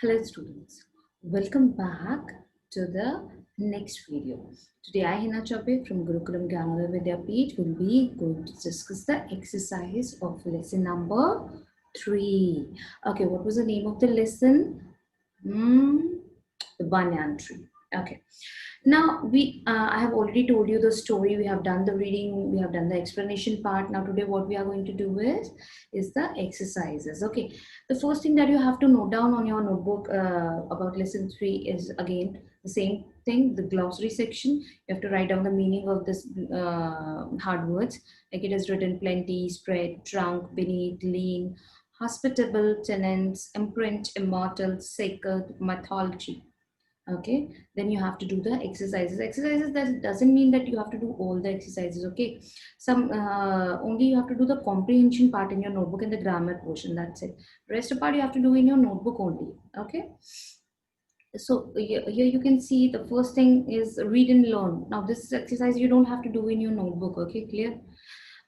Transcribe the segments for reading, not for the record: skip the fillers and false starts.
Hello students, welcome back to the next video. Today I, Hina Chabe from Gurukulam Vidyapeeth, will be going to discuss the exercise of lesson number 3. Okay, what was the name of the lesson? The banyan tree. Okay. Now I have already told you the story. We have done the reading. We have done the explanation part. Now today what we are going to do is the exercises. Okay. The first thing that you have to note down on your notebook about lesson 3 is again the same thing. The glossary section. You have to write down the meaning of this hard words. Like it is written: plenty, spread, trunk, beneath, lean, hospitable, tenants, imprint, immortal, sacred, mythology. Okay, then you have to do the exercises. That doesn't mean that you have to do all the exercises. Okay, some only you have to do the comprehension part in your notebook and the grammar portion. That's it. Rest of part you have to do in your notebook only. Okay, so here you can see the first thing is read and learn. Now this exercise you don't have to do in your notebook. Okay, clear?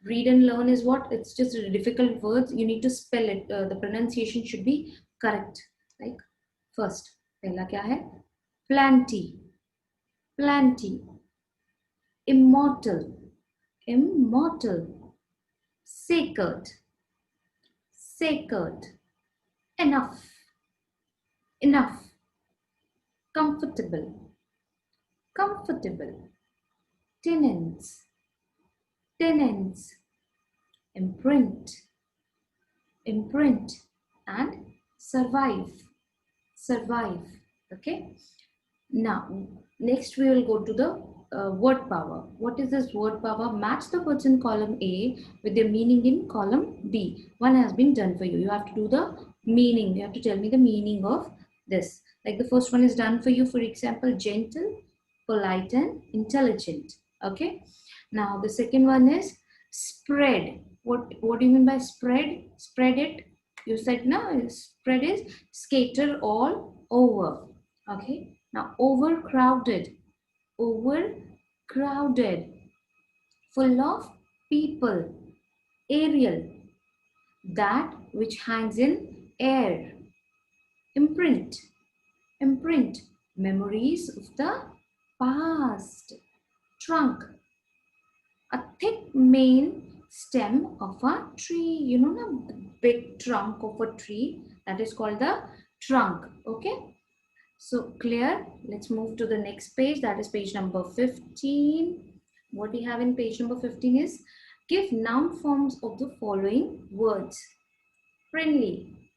Read and learn is what? It's just difficult words. You need to spell it. The pronunciation should be correct. Like first, पहला क्या है? Plenty, plenty, immortal, immortal, sacred, sacred, enough, enough, comfortable, comfortable, tenants, tenants, imprint, imprint, and survive, survive. Okay. Now, next we will go to the word power. What is this word power? Match the words in column A with their meaning in column B. One has been done for you. You have to do the meaning. You have to tell me the meaning of this. Like the first one is done for you. For example, gentle, polite, and intelligent. Okay. Now, the second one is spread. What do you mean by spread? Spread it. You said no. Spread is scatter all over. Okay. Now, overcrowded, overcrowded, full of people, aerial, that which hangs in air, imprint, imprint, memories of the past, trunk, a thick main stem of a tree. You know the big trunk of a tree, that is called the trunk. Okay. So clear. Let's move to the next page. That is page number 15. What we have in page number 15 is give noun forms of the following words. Friendly.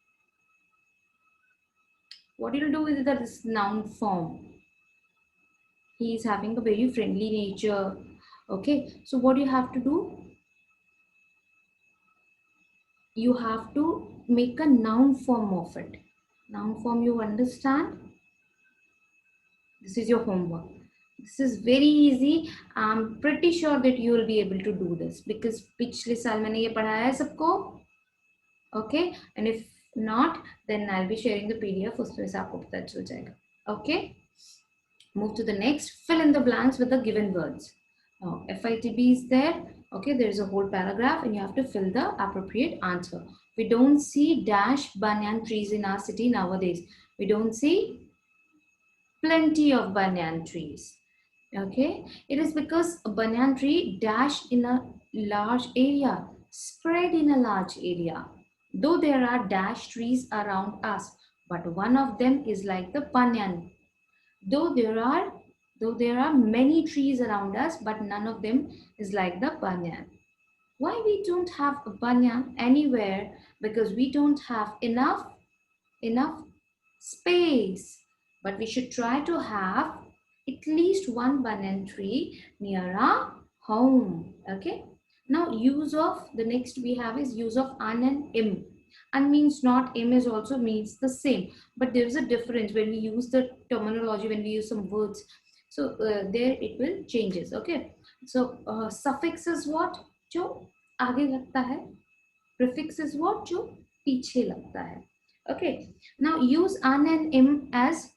What you will do with this noun form? He is having a very friendly nature. Okay. So what you have to do? You have to make a noun form of it. Noun form, you understand? This is your homework. This is very easy. I'm pretty sure that you will be able to do this because पिछले साल मैंने ये पढ़ाया है सबको. Okay, and if not, then I'll be sharing the PDF. उसमें से आपको पता चल जाएगा. Okay. Move to the next. Fill in the blanks with the given words. Now, FITB is there. Okay, there is a whole paragraph and you have to fill the appropriate answer. We don't see dash banyan trees in our city nowadays. We don't see plenty of banyan trees. Okay, it is because a banyan tree dash in a large area, spread in a large area. Though there are dash trees around us, but one of them is like the banyan. Though there are many trees around us, but none of them is like the banyan. Why we don't have a banyan anywhere? Because we don't have enough space. But we should try to have at least one banyan tree near our home. Okay. Now use of, the next we have is use of an and im. An means not, im is also means the same. But there is a difference when we use the terminology, when we use some words. So there it will changes. Okay. So suffix is what? जो आगे लगता है. Prefix is what? जो पीछे लगता है. Okay. Now use an and im as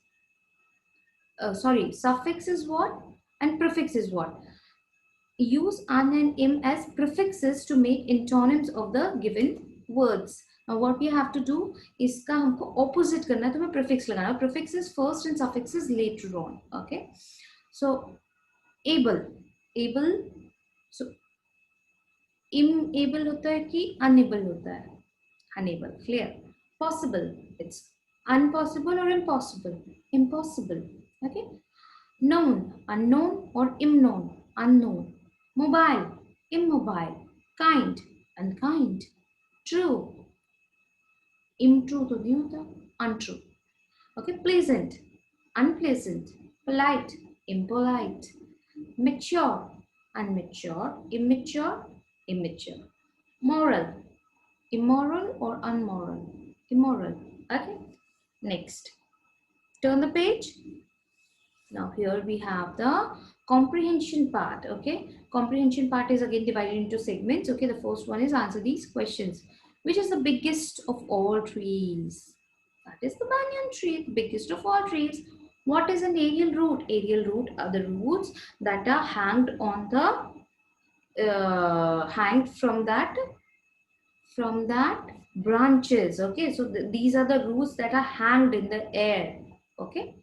suffix is what and prefix is what? Use an and im as prefixes to make antonyms of the given words. what we have to do, इसका हमको opposite करना है, तो मैं prefix लगाना है. Prefixes first and suffixes later on. Okay, so able, able, so unable होता है कि unable होता है? Unable, clear. Possible, it's unpossible or impossible? Impossible. Okay. Known, unknown or unknown? Unknown. Mobile, immobile. Kind, unkind. True, untrue तो नहीं होता, untrue. Okay. Pleasant, unpleasant. Polite, impolite. Mature, unmature. Immature, immature. Moral, immoral or unmoral? Immoral. Okay. Next, turn the page. Now here we have the comprehension part. Okay, comprehension part is again divided into segments. Okay, the first one is answer these questions. Which is the biggest of all trees? That is the banyan tree, the biggest of all trees. What is an aerial root? Aerial root are the roots that are hanged on the hanged from that branches. Okay, so these are the roots that are hanged in the air. Okay.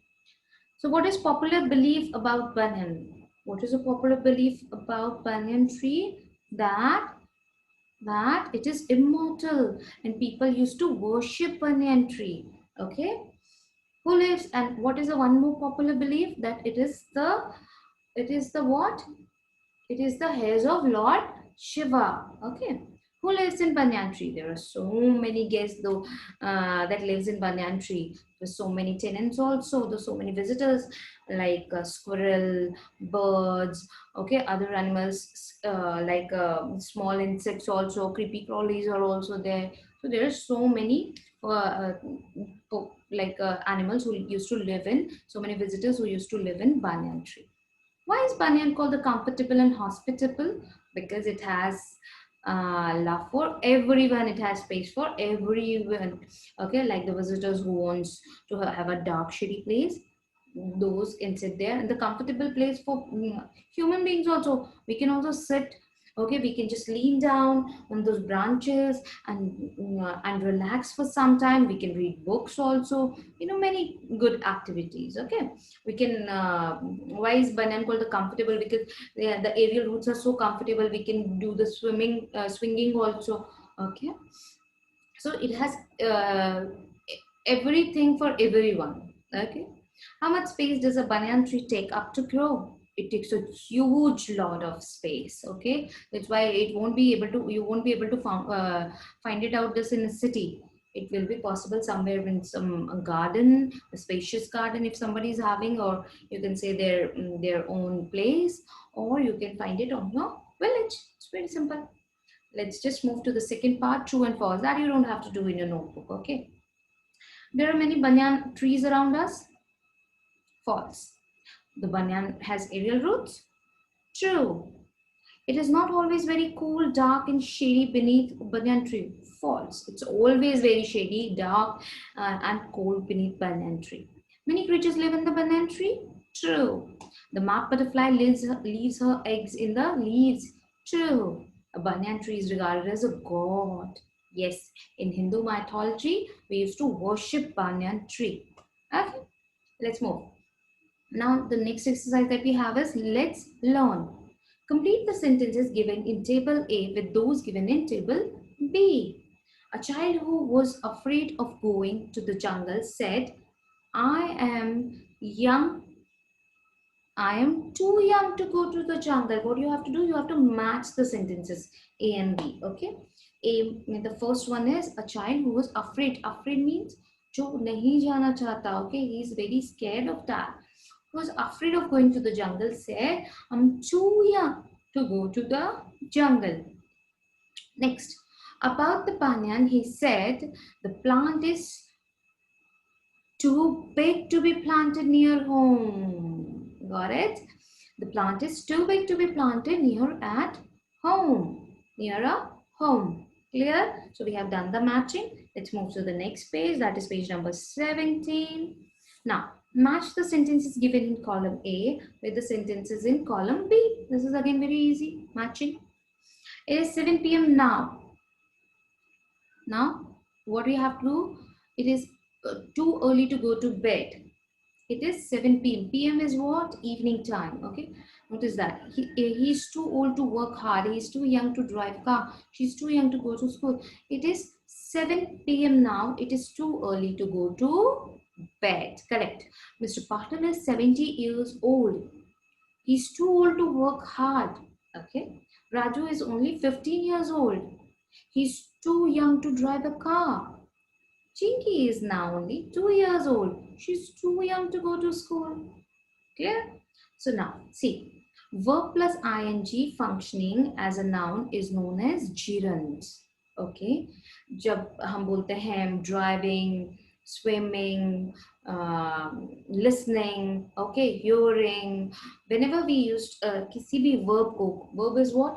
So what is popular belief about banyan? What is a popular belief about banyan tree? That it is immortal and people used to worship banyan tree. Okay. Who lives, and what is the one more popular belief? That it is the what? It is the hairs of Lord Shiva. Okay. Who lives in banyan tree? There are so many guests though that lives in banyan tree. There's so many tenants also. There's so many visitors like squirrel, birds, okay, other animals like small insects also. Creepy crawlies are also there. So there are so many animals who used to live in, so many visitors who used to live in banyan tree. Why is banyan called the comfortable and hospitable? Because it has love for everyone. It has space for everyone. Okay, like the visitors who wants to have a dark, shady place, those can sit there. And the comfortable place for human beings also. We can also sit. Okay, we can just lean down on those branches and relax for some time. We can read books also. You know, many good activities. Okay, we can. Why is banyan called the comfortable? Because the aerial roots are so comfortable. We can do the swinging also. Okay, so it has everything for everyone. Okay, how much space does a banyan tree take up to grow? It takes a huge lot of space. Okay, that's why it won't be able to. You won't be able to find it out this in a city. It will be possible somewhere in some garden, a spacious garden if somebody is having, or you can say their own place, or you can find it on your village. It's very simple. Let's just move to the second part, true and false. That you don't have to do in your notebook. Okay. There are many banyan trees around us. False. The banyan has aerial roots. True. It is not always very cool, dark and shady beneath banyan tree. False. It's always very shady, dark and cold beneath banyan tree. Many creatures live in the banyan tree. True. The mark butterfly leaves her eggs in the leaves. True. A banyan tree is regarded as a god. Yes, in Hindu mythology, we used to worship banyan tree. Okay, let's move. Now, the next exercise that we have is let's learn. Complete the sentences given in table A with those given in table B. A child who was afraid of going to the jungle said, I am young. I am too young to go to the jungle. What you have to do? You have to match the sentences A and B. Okay. The first one is a child who was afraid. Afraid means जो नहीं जाना चाहता. Okay. He is very scared of that. Was afraid of going to the jungle said, I'm too young to go to the jungle. Next, about the banyan, he said, the plant is too big to be planted near home. Got it? The plant is too big to be planted near at home. Near a home. Clear? So we have done the matching. Let's move to the next page. That is page number 17. Now, match the sentences given in column A with the sentences in column B. This is again very easy. Matching. It is 7 p.m. now. Now, what we have to do, it is too early to go to bed. It is 7 p.m. PM is what? Evening time. Okay. Notice that. He's too old to work hard. He's too young to drive car. She's too young to go to school. It is 7 p.m. now. It is too early to go to bed. Correct. Mr. Patel is 70 years old. He's too old to work hard. Okay. Raju is only 15 years old. He's too young to drive a car. Chinky is now only 2 years old. She's too young to go to school. Clear? So now, see, verb plus ing functioning as a noun is known as gerunds. Okay? जब हम बोलते हैं driving, swimming, listening, okay, hearing, whenever we used किसी भी verb को, verb is what?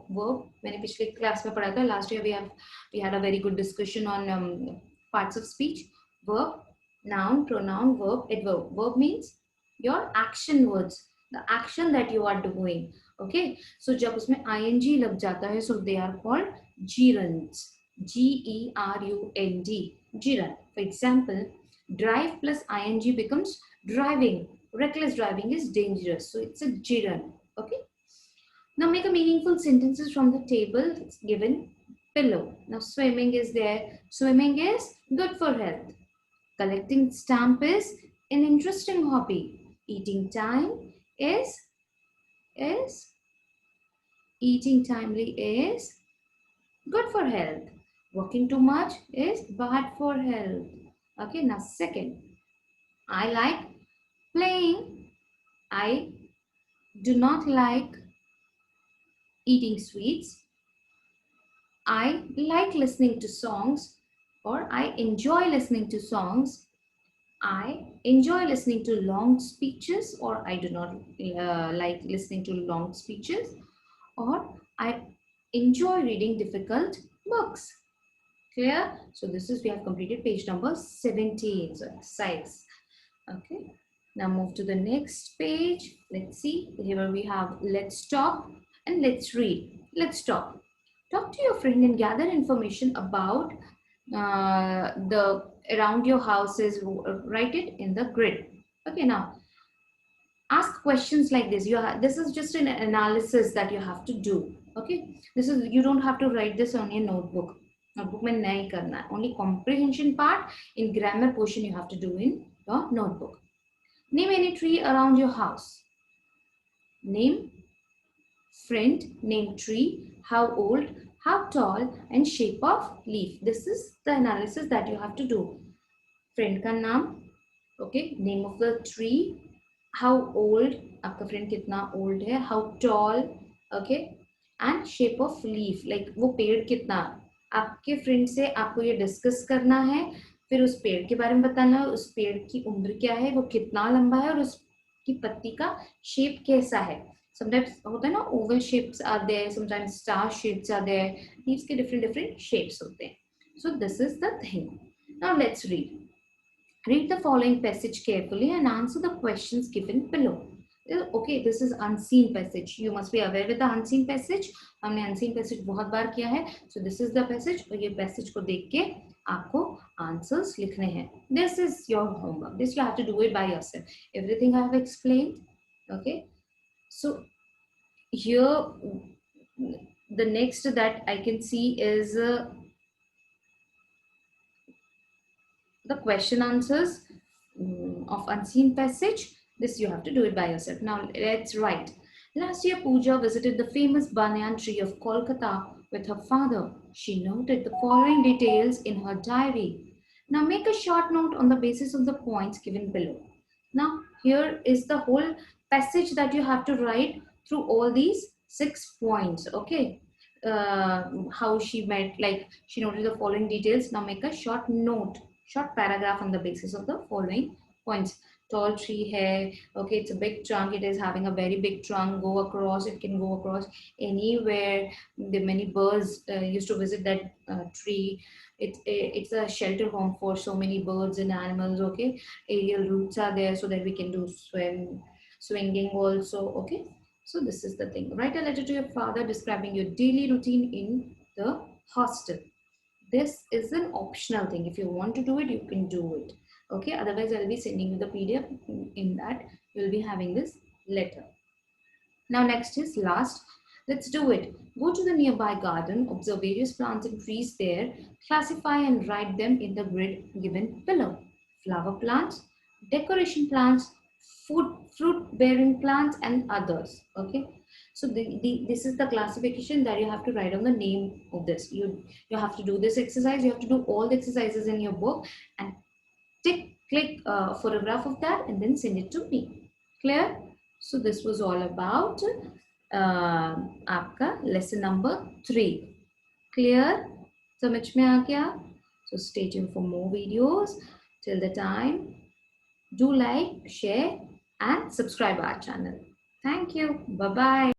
Verb. मैंने पिछले class में पढ़ा था. Last year we had a very good discussion on parts of speech. Verb, noun, pronoun, verb, adverb. Verb means your action words, the action that you are doing. Okay, so जब उसमें ing लग जाता है, so they are called gerunds. Gerund, gerund. For example, drive plus ing becomes driving. Reckless driving is dangerous, so it's a gerund. Okay, now make a meaningful sentences from the table given below. Now swimming is there. Swimming is good for health. Collecting stamp is an interesting hobby. Eating time is eating timely is good for health. Working too much is bad for health. Okay, now second, I like playing. I do not like eating sweets. I like listening to songs, or I enjoy listening to songs. I enjoy listening to long speeches, or I do not like listening to long speeches, or I enjoy reading difficult books. Clear? So this is, we have completed page number 17. So exercise. Okay. Now move to the next page. Let's see. Here we have let's talk and let's read. Let's talk. Talk to your friend and gather information about the around your houses. Write it in the grid. Okay, now ask questions like this. This is just an analysis that you have to do. Okay, this is, you don't have to write this on your notebook. Notebook mein nahi karna. Only comprehension part in grammar portion you have to do in your notebook. Name any tree around your house. Name friend, name tree, how old, how tall, and shape of leaf. This is the analysis that you have to do. Friend का नाम, okay, name of the tree, how old, आपका friend कितना old है, how tall, okay, and shape of leaf, like वो पेड़ कितना, आपके friend से आपको ये discuss करना है, फिर उस पेड़ के बारे में बताना है, उस पेड़ की उम्र क्या है, वो कितना लंबा है, और उसकी पत्ती का shape कैसा है. Sometimes होता है ना, oval shapes are there, sometimes star shapes are there, leaves के different shapes होते हैं. So this is the thing. Now let's read. Read the following passage carefully and answer the questions given below. Okay, this is unseen passage. You must be aware with the unseen passage. हमने unseen passage बहुत बार किया है. So this is the passage. और ये passage को देख के आपको answers लिखने हैं. This is your homework. This you have to do it by yourself. Everything I have explained. Okay. So here the next that I can see is the question answers of unseen passage. This you have to do it by yourself. Now let's write. Last year Pooja visited the famous Banyan tree of Kolkata with her father. She noted the following details in her diary. Now make a short note on the basis of the points given below. Now here is the whole passage that you have to write through all these 6 points. Okay. How she met, like she noted the following details. Now make a short note, short paragraph on the basis of the following points. Tall tree hai, okay, it's a big trunk, it is having a very big trunk, go across, it can go across anywhere. The many birds used to visit that tree. It's a shelter home for so many birds and animals. Okay, aerial routes are there so that we can do swinging also. Okay, so this is the thing. Write a letter to your father describing your daily routine in the hostel. This is an optional thing. If you want to do it, you can do it. Okay, otherwise I'll be sending you the PDF. In that you'll be having this letter. Now next is last. Let's do it. Go to the nearby garden, observe various plants and trees there, classify and write them in the grid given below. Flower plants, decoration plants, fruit bearing plants and others. Okay. So this is the classification that you have to write on the name of this. You have to do this exercise. You have to do all the exercises in your book and click a photograph of that and then send it to me. Clear? So this was all about आपका lesson number 3. Clear? समझ में आ गया? So stay tuned for more videos. Till the time, do like, share and subscribe our channel. Thank you. Bye-bye.